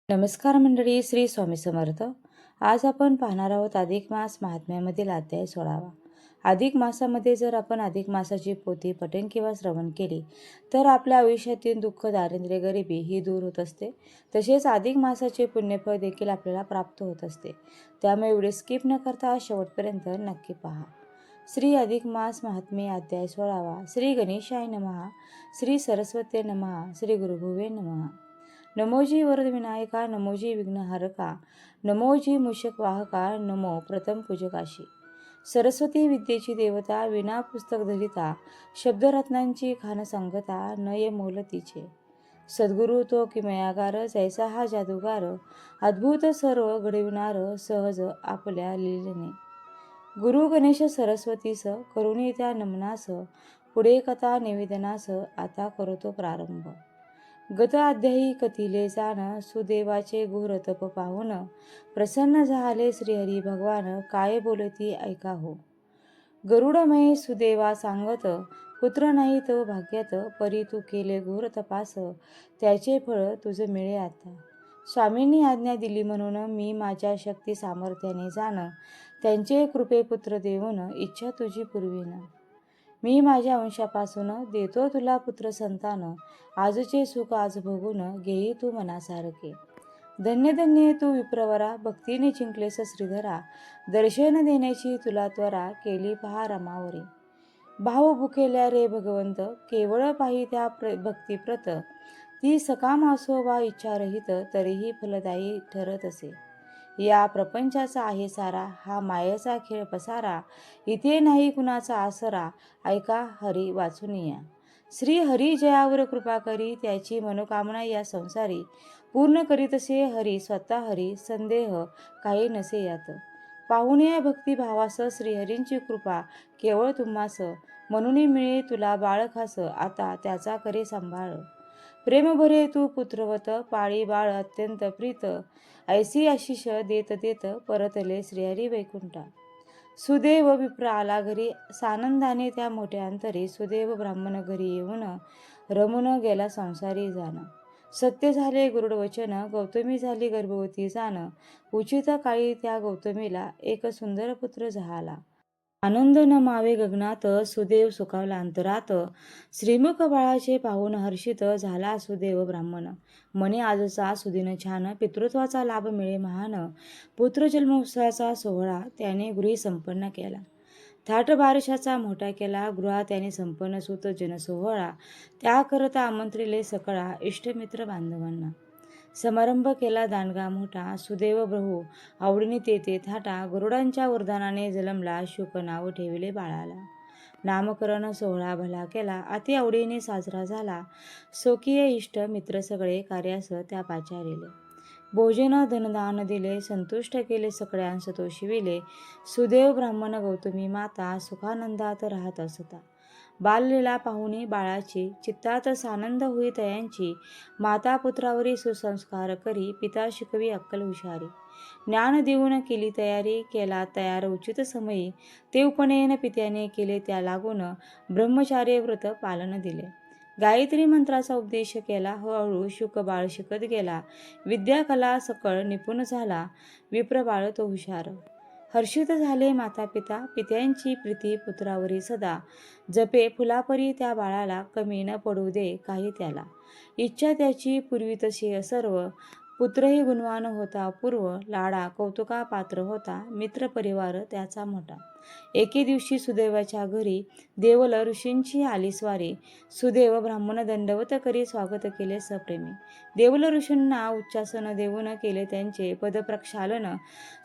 नमस्कार मंडळी, श्री स्वामी समर्थ. आज आपण पाहणार आहोत अधिक मास महात्म्यामधील अध्याय 16वा. अधिक मासामध्ये जर आपण अधिक मासाची पोथी पठण किंवा श्रवण केली तर आपल्या आयुष्यातील दुःख, दारिद्र्य, गरिबी ही दूर होत असते. तसेच अधिक मासाचे पुण्यफळ देखील आपल्याला प्राप्त होत असते. त्यामुळे व्हिडिओ स्किप न करता शेवटपर्यंत नक्की पहा. श्री अधिक मास महात्म्य अध्याय 16वा. श्री गणेशाय नमः. श्री सरस्वती नमः. श्री गुरुभुवे नमः. नमोजी वरद विनायका, नमोजी विघ्नहारका, नमोजी मूषक वाहका, नमो प्रथम पूजकाशी. सरस्वती विद्येची देवता, विना पुस्तक धरिता, शब्दरत्नांची खान सांगता, नय मोल तिचे. सद्गुरु तो किमयागार, जैसा हा जादूगार, अद्भुत सर्व घडविणार, सहज आपल्या लीलेने. गुरु गणेश सरस्वतीस करुणी त्या नमनास, पुढे कथा निवेदनास आता करतो प्रारंभ. गत अध्यायी कथिले जाण, सुदेवाचे घोर तप पाहून प्रसन्न झाले श्रीहरी भगवान, काय बोलती ऐका हो. गरुडमय सुदेवा सांगत, पुत्र नाही तो भाग्यात, परी तू केले घोर तपास, त्याचे फळ तुझ मिळे आता. स्वामींनी आज्ञा दिली म्हणून मी माझ्या शक्ती सामर्थ्याने जाण, त्यांचे कृपे पुत्र देऊन इच्छा तुझी पुरवीन. मी माझ्या अंशापासून देतो तुला पुत्र संतान, आजचे सुख आज भोगून घेई तू मनासारखे. धन्य धन्य तू विप्रवरा, भक्तीने जिंकलेस श्रीधरा, दर्शन देण्याची तुला त्वरा, केली पहा रमावरी. भाव भुकेल्या रे भगवंत, केवळ पाही त्या भक्तिप्रत, ती सकाम असो वा इच्छारहित, तरीही फलदायी ठरत असे. या प्रपंचाचा आहे सारा, हा मायेचा खेळ पसारा, इथे नाही कुणाचा आसरा, ऐका हरी वाचून या. श्री हरी जयावर कृपा करी, त्याची मनोकामना या संसारी, पूर्ण करीत असे हरी स्वतः हरी, संदेह काही नसे यात. पाहून या भक्तिभावास श्रीहरींची कृपा केवळ तुम्हास, म्हणून मिळे तुला बाळ खास, आता त्याचा करे सांभाळ. प्रेम भरे तू पुत्रवत, पाळी बाळ अत्यंत प्रीत, ऐसी आशिष देत देत परतले श्रीहरी वैकुंठा. सुदेव विप्र आला घरी, सानंदाने त्या मोठ्या अंतरी, सुदेव ब्राह्मण घरी येऊन रमून गेला संसारी जाण. सत्य झाले गुरुड वचन, गौतमी झाली गर्भवती जाण, उचित काळी त्या गौतमीला एक सुंदर पुत्र झाला. आनंद न मावे गगनात, सुदेव सुखावला अंतरात, श्रीमुख बाळाचे पाहून हर्षित झाला सुदेव ब्राह्मण. म्हणे आजचा सुदिन छान, पितृत्वाचा लाभ मिळे महान, पुत्र जन्मोत्सवाचा सोहळा त्याने गृही संपन्न केला. थाट बारशाचा मोठा केला, गृहात त्याने संपन्न सुत जनसोहळा, त्याकरता आमंत्रिले सकळा इष्टमित्र बांधवांना. समारंभ केला दांडगा मोठा, सुदेव प्रभू आवडीने ते थाटा, गरुडांच्या वरदानाने जन्मला, शुक नाव ठेविले बाळाला. नामकरण सोहळा भला केला, अति आवडीने साजरा झाला, स्वकीय इष्ट मित्र सगळे कार्यास त्या पाचारिले. भोजन धनदान दिले, संतुष्ट केले सगळ्यांस तो शिविले, सुदेव ब्राह्मण गौतमी माता, सुखानंदात राहत असता. बाललीला पाहुणी बाळाची, चित्तात सानंद होई तयांची, माता पुत्रावरी सुसंस्कार करी, पिता शिकवी अक्कल हुशारी. ज्ञान देऊन केली तयारी, केला तयार उचित समयी, ते उपनयन पित्याने केले त्या लागून, ब्रह्मचार्य व्रत पालन दिले. गायत्री मंत्राचा उपदेश केला, हळूहळू शुक बाळ शिकत गेला, विद्या कला सकळ निपुण झाला, विप्र बाळ तो हुशार. हर्षित झाले माता पिता, पित्यांची प्रीती पुत्रावरी सदा, जपे फुलापरी त्या बाळाला, कमी न पडू दे काही त्याला. इच्छा त्याची पूर्वी तशी सर्व, पुत्रही गुणवान होता पूर्व, लाडा कौतुका पात्र होता, मित्र परिवार त्याचा मोठा. एके दिवशी सुदैवाच्या घरी देवल ऋषींची आली स्वारी, सुदेव ब्राह्मण दंडवत करी स्वागत केले सप्रेमी. देवल ऋषींना उच्चासन देऊन केले त्यांचे पदप्रक्षालन,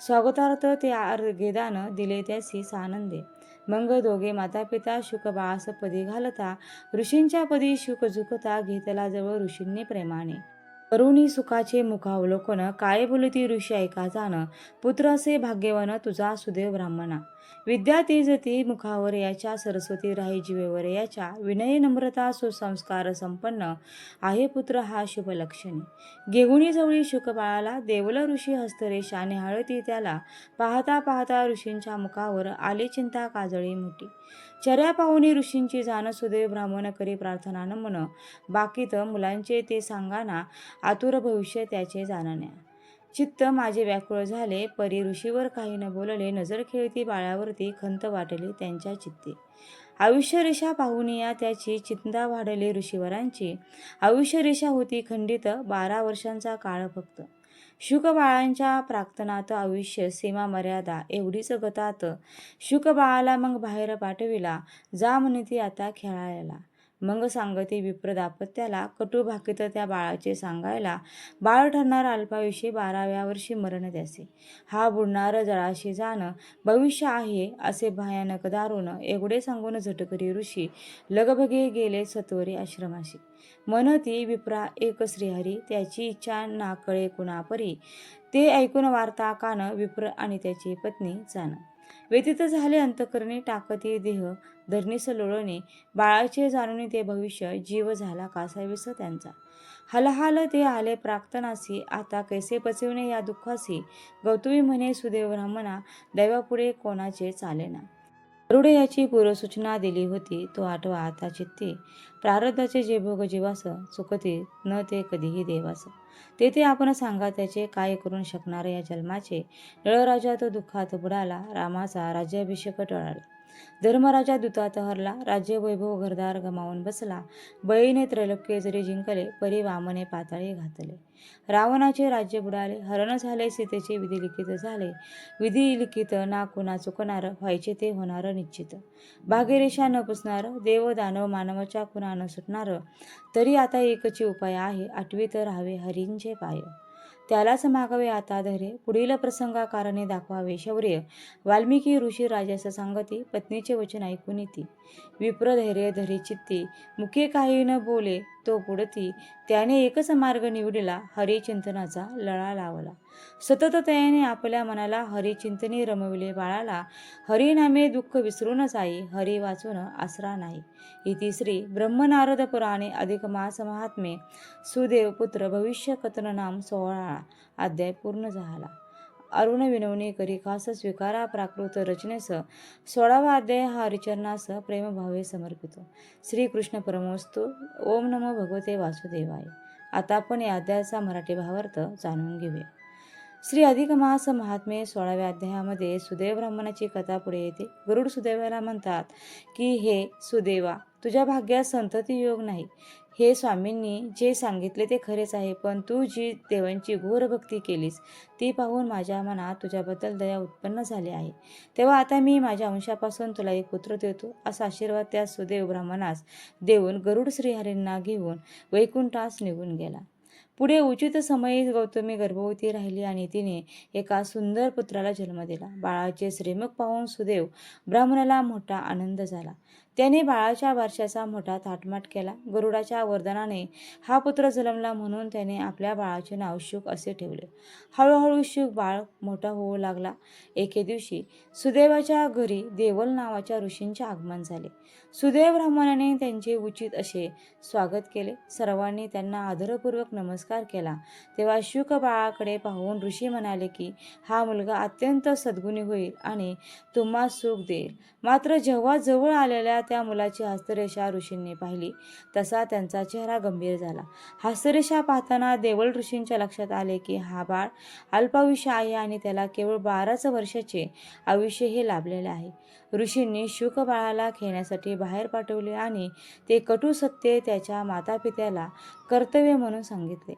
स्वागतार्थ ते अर्घ्यदान दिले त्यासी सानंदे. मग दोघे माता पिता शुक बाळास पदी घालता, ऋषींच्या पदी शुक झुकता, घेतला जवळ ऋषींनी प्रेमाने. करुणी सुखाचे मुखावलोकन, काय बोलती ऋषी ऐका जाण, पुत्र असे भाग्यवान तुझा सुदेव ब्राह्मणा. विद्या तेजती मुखावर याच्या, सरस्वती राही जीवेवर याच्या, विनय नम्रता सुसंस्कार संपन्न, आहे पुत्र हा शुभ लक्षणी. घेऊनी जवळी शुकबाळाला, देवल ऋषी हस्तरेषा निहाळती त्याला, पाहता पाहता ऋषींच्या मुखावर, आली चिंता काजळी मोठी. चर्या पाहुणी ऋषींची जाण, सुदैव ब्राह्मण करी प्रार्थना नमन, बाकीत मुलांचे ते सांगाना, आतुर भविष्य त्याचे जाणण्या. चित्त माझे व्याकुळ झाले, परी ऋषीवर काही न बोलले, नजर खेळती बाळावरती, खंत वाटली त्यांच्या चित्ती. आयुष्यरेषा पाहुनिया त्याची, चिंता वाढली ऋषीवरांची, आयुष्यरेषा होती खंडित, 12 वर्षांचा काळ फक्त. शुकबाळांच्या प्राक्तनात, आयुष्य सीमा मर्यादा एवढीच गतात, शुकबाळाला मग बाहेर पाठविला, जा म्हणती आता खेळायला. मग सांगती विप्र दाम्पत्याला, कटू भाकीत त्या बाळाचे सांगायला, बाळ ठरणार अल्पायुषी, 12व्या वर्षी मरण त्याचे, हा बुडणार जळाशी जाण, भविष्य आहे असे भयानक दारुण. एवढे सांगून झटकरी ऋषी, लगबगे गेले सत्वरी आश्रमाशी. म्हणती विप्रा एक श्रीहरी, त्याची इच्छा ना कळे कुणापरी, ते ऐकून वार्ता कान, विप्र आणि त्याची पत्नी जाण. व्यतीत झाले अंतकरणी, टाकती देह धरणीस लोळणे, बाळाचे जाणून ते भविष्य, जीव झाला कासावीस त्यांचा. हलहाल ते आले प्राक्तनासी, आता कैसे पचविणे या दुःखासी, गौतमी म्हणे सुदैव ब्राह्मणा, दैवापुढे कोणाचे चालेना. गरुडे याची पूर्वसूचना दिली होती, तो आठवा आता चित्ती, प्रारब्धाचे जे भोग जीवास, चुकते न ते कधीही देवास. तेथे आपण सांगा त्याचे, काय करून शकणार या जन्माचे, नळराजा तो दुःखात बुडाला, रामाचा राज्याभिषेक टळाला. धर्मराजा दुतात हरला, राज्य वैभव घरदार गमावून बसला, बळीने त्रैलोक्य जरी जिंकले, परी वामने पाताळी घातले. रावणाचे राज्य बुडाले, हरण झाले सीतेचे, विधी लिखित झाले, विधी लिखित ना कुणा चुकणार, व्हायचे ते होणार निश्चित. भाग्यरेषा न पुसणार, देव दानव मानवाच्या कुणा न सुटणार, तरी आता एकची उपाय आहे, आठवीत राहावे हरींचे पाय. त्यालाच मागावे आता धैर्य, पुढील प्रसंगाकारणे दाखवावे शौर्य, वाल्मिकी ऋषी राजास सांगती, पत्नीचे वचन ऐकून ती. विप्र धैर्य धरी चित्ती, मुखे काही न बोले तो पुढती, त्याने एकच मार्ग निवडला, हरिचिंतनाचा लळा लावला. सतत त्याने आपल्या मनाला, हरिचिंतनी रमविले बाळाला, हरिनामे दुःख विसरून जाई, हरी वाचून आसरा नाही. इति श्री ब्रह्मनारद पुराणे अधिक मास महात्मे, सुदेव पुत्र भविष्य कथन नाम 16 अध्याय पूर्ण झाला. अरुण विनवणी करी खास, स्वीकारा प्राकृत रचनेस, 16वा अध्याय हा हरिचरणास प्रेमभावे समर्पितो. श्रीकृष्ण परमवस्तू. ओम नमो भगवते वासुदेवाय. आता आपण या अध्यायाचा मराठी भावार्थ जाणून घेऊया. श्री अधिक मास महात्मे 16व्या अध्यायामध्ये सुदैव ब्राह्मणाची कथा पुढे येते. गरुड सुदैवाला म्हणतात की हे सुदैवा, तुझ्या भाग्यात संतती योग नाही. हे स्वामींनी जे सांगितले ते खरेच आहे, पण तू जी देवांची घोर भक्ती केलीस ती पाहून माझ्या मनात तुझ्याबद्दल दया उत्पन्न झाली आहे. तेव्हा आता मी माझ्या अंशापासून तुला एक पुत्र देतो. असा आशीर्वाद त्या सुदैव ब्राह्मणास देऊन गरुड श्रीहरींना घेऊन वैकुंठास निघून गेला. पुढे उचित समयी गौतमी गर्भवती राहिली आणि तिने एका सुंदर पुत्राला जन्म दिला. बाळाचे श्रीमुख पाहून सुदैव ब्राह्मणाला मोठा आनंद झाला. त्याने बाळाच्या बारशाचा मोठा थाटमाट केला. गरुडाच्या वरदानाने हा पुत्र जन्मला म्हणून त्याने आपल्या बाळाचे नाव शुक असे ठेवले. हळूहळू शुक बाळ मोठा होऊ लागला. एके दिवशी सुदैवाच्या घरी देवल नावाच्या ऋषींचे आगमन झाले. सुदैव ब्राह्मणाने त्यांचे उचित असे स्वागत केले. सर्वांनी त्यांना आदरपूर्वक नमस्कार केला. तेव्हा शुक बाळाकडे पाहून ऋषी म्हणाले की हा मुलगा अत्यंत सद्गुणी होईल आणि तुम्हा सुख देईल. मात्र जेव्हा जवळ आलेल्या त्या मुलाची हस्तरेषा ऋषींनी पाहिली तसा त्यांचा चेहरा गंभीर झाला. हस्तरेषा पाहताना देवल ऋषींच्या लक्षात आले की हा बाळ अल्पायुष्य आहे आणि त्याला केवळ 12च वर्षाचे आयुष्य हे लाभलेले आहे. ऋषींनी शुक बाळाला खेळण्यासाठी बाहेर पाठवले आणि ते कटू सत्य त्याच्या मातापित्याला कर्तव्य म्हणून सांगितले.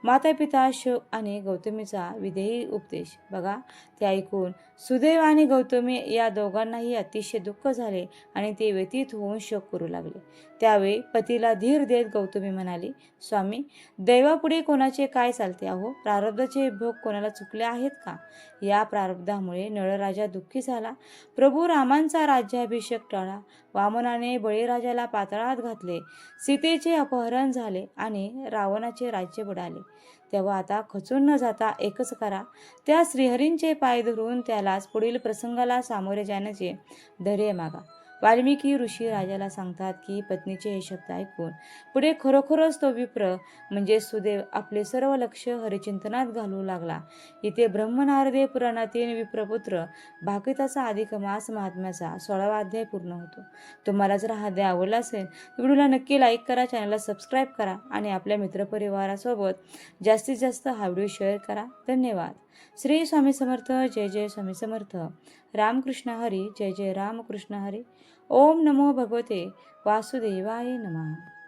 मातापिता शुक आणि गौतमीचा विधेयी उपदेश बघा, ते ऐकून सुदैव आणि गौतमी या दोघांनाही अतिशय दुःख झाले आणि ते व्यतीत होऊन शोक करू लागले. त्यावेळी पतीला धीर देत गौतमी म्हणाली, स्वामी, दैवापुढे कोणाचे काय चालते? अहो, प्रारब्धाचे भोग कोणाला चुकले आहेत का? या प्रारब्धामुळे नळराजा दुःखी झाला. प्रभू रामांचा राज्याभिषेक टळला. वामनाने बळीराजाला पाताळात घातले. सीतेचे अपहरण झाले आणि रावणाचे राज्य बुडाले. तेव्हा आता खचून न जाता एकच करा, त्या श्रीहरींचे पाय धरून त्यालाच पुढील प्रसंगाला सामोरे जाण्याचे धैर्य मागा. वाल्मिकी ऋषी राजाला सांगतात की पत्नीचे हे शब्द ऐकून पुढे खरोखरच तो विप्र म्हणजे सुदेव आपले सर्व लक्ष हरिचिंतनात घालू लागला. इथे ब्रह्मनारदे पुराणातील विप्रपुत्र भागवताचा अधिक मास महात्म्याचा 16वा अध्याय पूर्ण होतो. तुम्हाला जर हा अध्याय आवडला असेल तर व्हिडिओला नक्की लाईक करा, चॅनलला सबस्क्राईब करा आणि आपल्या मित्रपरिवारासोबत जास्तीत जास्त हा व्हिडिओ शेअर करा. धन्यवाद. श्री स्वामी समर्थ. जय जय स्वामी समर्थ. रामकृष्ण हरी. जय जय रामकृष्ण हरी. ओम नमो भगवते वासुदेवाय नमः.